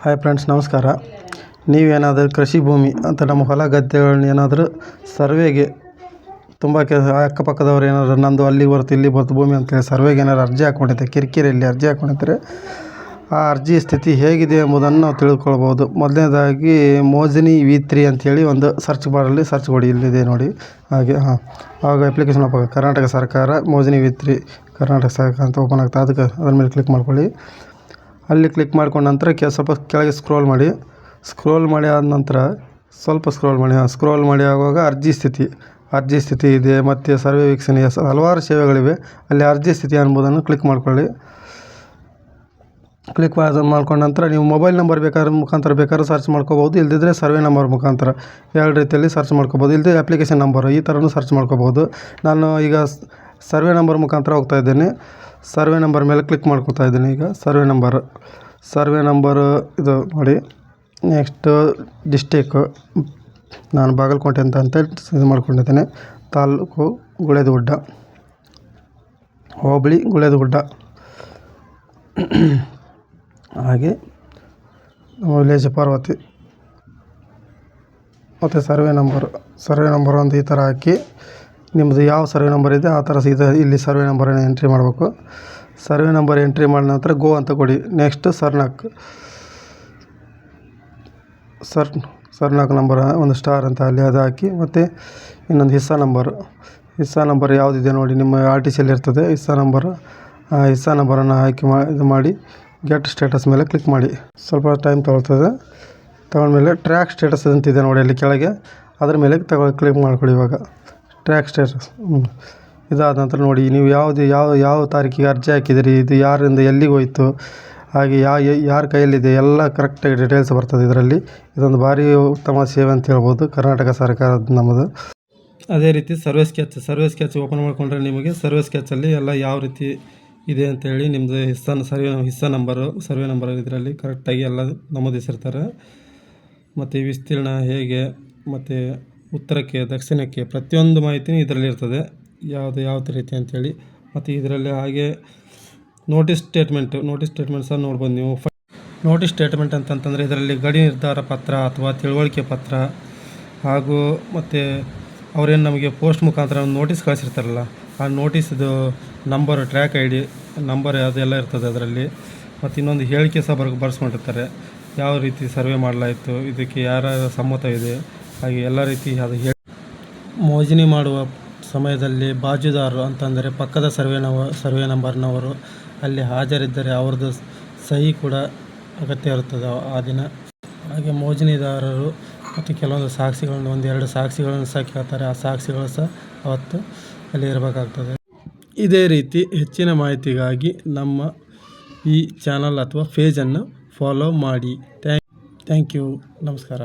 Hi friends, ನಮಸ್ಕಾರ. ನೀವೇನಾದರೂ ಕೃಷಿ ಭೂಮಿ ಅಂತ ನಮ್ಮ ಹೊಲ ಗದ್ದೆಗಳನ್ನ ಏನಾದರೂ ಸರ್ವೆಗೆ ತುಂಬ ಅಕ್ಕಪಕ್ಕದವ್ರು ಏನಾದರೂ ನಂದು ಅಲ್ಲಿಗೆ ಬರುತ್ತೆ ಇಲ್ಲಿ ಬರುತ್ತೆ ಭೂಮಿ ಅಂತೇಳಿ ಸರ್ವೆಗೆ ಏನಾದ್ರು ಅರ್ಜಿ ಹಾಕ್ಕೊಂಡಿದ್ದೆ, ಕಿರಿಕಿರಿಯಲ್ಲಿ ಅರ್ಜಿ ಹಾಕ್ಕೊಂಡಿದ್ರೆ ಆ ಅರ್ಜಿ ಸ್ಥಿತಿ ಹೇಗಿದೆ ಎಂಬುದನ್ನು ನಾವು ತಿಳ್ಕೊಳ್ಬೋದು. ಮೊದಲನೇದಾಗಿ ಮೋಜಿನಿ V3 ಅಂಥೇಳಿ ಒಂದು ಸರ್ಚ್ ಬಾರಲ್ಲಿ ಸರ್ಚ್ ಕೊಡಿ, ಇಲ್ಲಿದೆ ನೋಡಿ. ಹಾಗೆ ಆವಾಗ ಅಪ್ಲಿಕೇಶನ್ ಓಪನ್ ಕರ್ನಾಟಕ ಸರ್ಕಾರ ಮೋಜಿನಿ V3 ಕರ್ನಾಟಕ ಸರ್ಕಾರ ಅಂತ ಓಪನ್ ಆಗ್ತದೆ. ಅದಕ್ಕೆ ಅದ್ರ ಮೇಲೆ ಕ್ಲಿಕ್ ಮಾಡ್ಕೊಳ್ಳಿ. ಅಲ್ಲಿ ಕ್ಲಿಕ್ ಮಾಡ್ಕೊಂಡ ನಂತರ ಸ್ವಲ್ಪ ಕೆಳಗೆ ಸ್ಕ್ರೋಲ್ ಮಾಡಿ ಆದ ನಂತರ ಸ್ವಲ್ಪ ಸ್ಕ್ರೋಲ್ ಮಾಡಿ ಆಗುವಾಗ ಅರ್ಜಿ ಸ್ಥಿತಿ ಇದೆ, ಮತ್ತು ಸರ್ವೆ ವೀಕ್ಷಣೆ ಹಲವಾರು ಸೇವೆಗಳಿವೆ. ಅಲ್ಲಿ ಅರ್ಜಿ ಸ್ಥಿತಿ ಎಂಬುದನ್ನು ಕ್ಲಿಕ್ ಮಾಡ್ಕೊಳ್ಳಿ. ಕ್ಲಿಕ್ ಮಾಡ್ಕೊಂಡ ನಂತರ ನೀವು ಮೊಬೈಲ್ ನಂಬರ್ ಬೇಕಾದ್ರೆ ಸರ್ಚ್ ಮಾಡ್ಕೋಬೋದು, ಇಲ್ಲದಿದ್ದರೆ ಸರ್ವೆ ನಂಬರ್ ಮುಖಾಂತರ ಎರಡು ರೀತಿಯಲ್ಲಿ ಸರ್ಚ್ ಮಾಡ್ಕೋಬೋದು. ಇಲ್ಲದೆ ಅಪ್ಲಿಕೇಶನ್ ನಂಬರು ಈ ಥರನೂ ಸರ್ಚ್ ಮಾಡ್ಕೋಬೋದು. ನಾನು ಈಗ ಸರ್ವೆ ನಂಬರ್ ಮುಖಾಂತರ ಹೋಗ್ತಾ ಇದ್ದೇನೆ. ಸರ್ವೆ ನಂಬರ್ ಮೇಲೆ ಕ್ಲಿಕ್ ಮಾಡ್ಕೊತಾ ಇದ್ದೀನಿ. ಈಗ ಸರ್ವೆ ನಂಬರು ಇದು ನೋಡಿ. ನೆಕ್ಸ್ಟು ಡಿಸ್ಟಿಕ್ಕು ನಾನು ಬಾಗಲಕೋಟೆ ಅಂತ ಇದು ಮಾಡ್ಕೊಂಡಿದ್ದೇನೆ. ತಾಲೂಕು ಗುಳೇದಗುಡ್ಡ, ಹೋಬಳಿ ಗುಳೇದಗುಡ್ಡ, ಹಾಗೆ ವಿಲೇಜ್ ಪಾರ್ವತಿ. ಮತ್ತು ಸರ್ವೆ ನಂಬರ್ ಒಂದು ಈ ಥರ ಹಾಕಿ ನಿಮ್ಮದು ಯಾವ ಸರ್ವೆ ನಂಬರ್ ಇದೆ ಆ ಥರ ಇಲ್ಲಿ ಸರ್ವೆ ನಂಬರನ್ನು ಎಂಟ್ರಿ ಮಾಡಬೇಕು. ಸರ್ವೆ ನಂಬರ್ ಎಂಟ್ರಿ ಮಾಡಿದ ನಂತರ ಗೋ ಅಂತ ಕೊಡಿ. ನೆಕ್ಸ್ಟ್ ಸರ್ನಾಕ್ ನಂಬರ್ ಒಂದು ಸ್ಟಾರ್ ಅಂತ ಅಲ್ಲಿ ಅದು ಹಾಕಿ, ಮತ್ತು ಇನ್ನೊಂದು ಹಿಸ್ಸಾ ನಂಬರ್ ಯಾವುದಿದೆ ನೋಡಿ, ನಿಮ್ಮ RTCಯಲ್ಲಿ ಇರ್ತದೆ ಹಿಸ್ಸಾ ನಂಬರನ್ನು ಹಾಕಿ ಇದು ಮಾಡಿ ಗೆಟ್ ಸ್ಟೇಟಸ್ ಮೇಲೆ ಕ್ಲಿಕ್ ಮಾಡಿ. ಸ್ವಲ್ಪ ಟೈಮ್ ತಗೊಳ್ತದೆ. ತಗೊಂಡ್ಮೇಲೆ ಟ್ರ್ಯಾಕ್ ಸ್ಟೇಟಸ್ ಅಂತಿದೆ ನೋಡಿ ಅಲ್ಲಿ ಕೆಳಗೆ, ಅದ್ರ ಮೇಲೆ ಕ್ಲಿಕ್ ಮಾಡ್ಕೊಳ್ಳಿ. ಇವಾಗ ಟ್ರ್ಯಾಕ್ ಸ್ಟೇಟಸ್ ಇದಾದ ನಂತರ ನೋಡಿ ನೀವು ಯಾವ ತಾರೀಕಿಗೆ ಅರ್ಜಿ ಹಾಕಿದಿರಿ, ಇದು ಯಾರಿಂದ ಎಲ್ಲಿಗೆ ಹೋಯಿತು, ಹಾಗೆ ಯಾರ ಕೈಯಲ್ಲಿದೆ ಎಲ್ಲ ಕರೆಕ್ಟಾಗಿ ಡೀಟೇಲ್ಸ್ ಬರ್ತದೆ ಇದರಲ್ಲಿ. ಇದೊಂದು ಭಾರಿ ಉತ್ತಮ ಸೇವೆ ಅಂತ ಹೇಳ್ಬೋದು ಕರ್ನಾಟಕ ಸರ್ಕಾರದ ನಮ್ಮದು. ಅದೇ ರೀತಿ ಸರ್ವೆ ಸ್ಕೆಚ್ ಓಪನ್ ಮಾಡಿಕೊಂಡ್ರೆ ನಿಮಗೆ ಸರ್ವೆ ಸ್ಕೆಚಲ್ಲಿ ಎಲ್ಲ ಯಾವ ರೀತಿ ಇದೆ ಅಂತೇಳಿ ನಿಮ್ಮದು ಹಿಸ್ಸಾ ಸರ್ವೆ ನಂಬರ್ ಇದರಲ್ಲಿ ಕರೆಕ್ಟಾಗಿ ಎಲ್ಲ ನಮೂದಿಸಿರ್ತಾರೆ. ಮತ್ತು ವಿಸ್ತೀರ್ಣ ಹೇಗೆ, ಮತ್ತು ಉತ್ತರಕ್ಕೆ ದಕ್ಷಿಣಕ್ಕೆ ಪ್ರತಿಯೊಂದು ಮಾಹಿತಿಯೂ ಇದರಲ್ಲಿ ಇರ್ತದೆ, ಯಾವ ರೀತಿ ಅಂತೇಳಿ. ಮತ್ತು ಇದರಲ್ಲಿ ಹಾಗೆ ನೋಟಿಸ್ ಸ್ಟೇಟ್ಮೆಂಟ್ ಸಹ ನೋಡ್ಬೋದು ನೀವು. ನೋಟಿಸ್ ಸ್ಟೇಟ್ಮೆಂಟ್ ಅಂತಂತಂದರೆ ಇದರಲ್ಲಿ ಗಡಿ ನಿರ್ಧಾರ ಪತ್ರ ಅಥವಾ ತಿಳುವಳಿಕೆ ಪತ್ರ, ಹಾಗೂ ಮತ್ತು ಅವರೇನು ನಮಗೆ ಪೋಸ್ಟ್ ಮುಖಾಂತರ ನೋಟಿಸ್ ಕಳಿಸಿರ್ತಾರಲ್ಲ ಆ ನೋಟಿಸ್ದು ನಂಬರ್, ಟ್ರ್ಯಾಕ್ ID ನಂಬರ್ ಅದೆಲ್ಲ ಇರ್ತದೆ ಅದರಲ್ಲಿ. ಮತ್ತು ಇನ್ನೊಂದು ಹೇಳಿಕೆ ಸಹ ಬರೆಸ್ಕೊಂಡಿರ್ತಾರೆ, ಯಾವ ರೀತಿ ಸರ್ವೆ ಮಾಡಲಾಯಿತು, ಇದಕ್ಕೆ ಯಾರ ಸಮ್ಮತವಿದೆ, ಹಾಗೆ ಎಲ್ಲ ರೀತಿ ಅದು ಮೋಜಿನಿ ಮಾಡುವ ಸಮಯದಲ್ಲಿ ಬಾಜುದಾರರು ಅಂತಂದರೆ ಪಕ್ಕದ ಸರ್ವೆ ನಂಬರ್ನವರು ಅಲ್ಲಿ ಹಾಜರಿದ್ದರೆ ಅವ್ರದ್ದು ಸಹಿ ಕೂಡ ಅಗತ್ಯ ಇರುತ್ತದೆ ಆ ದಿನ. ಹಾಗೆ ಮೋಜಿನಿದಾರರು ಮತ್ತು ಕೆಲವೊಂದು ಸಾಕ್ಷಿಗಳನ್ನು, 1-2 ಸಾಕ್ಷಿಗಳನ್ನು ಸಹ ಕೇಳ್ತಾರೆ. ಆ ಸಾಕ್ಷಿಗಳು ಸಹ ಅವತ್ತು ಅಲ್ಲಿ ಇರಬೇಕಾಗ್ತದೆ. ಇದೇ ರೀತಿ ಹೆಚ್ಚಿನ ಮಾಹಿತಿಗಾಗಿ ನಮ್ಮ ಈ ಚಾನಲ್ ಅಥವಾ ಪೇಜನ್ನು ಫಾಲೋ ಮಾಡಿ. Thank you. ನಮಸ್ಕಾರ.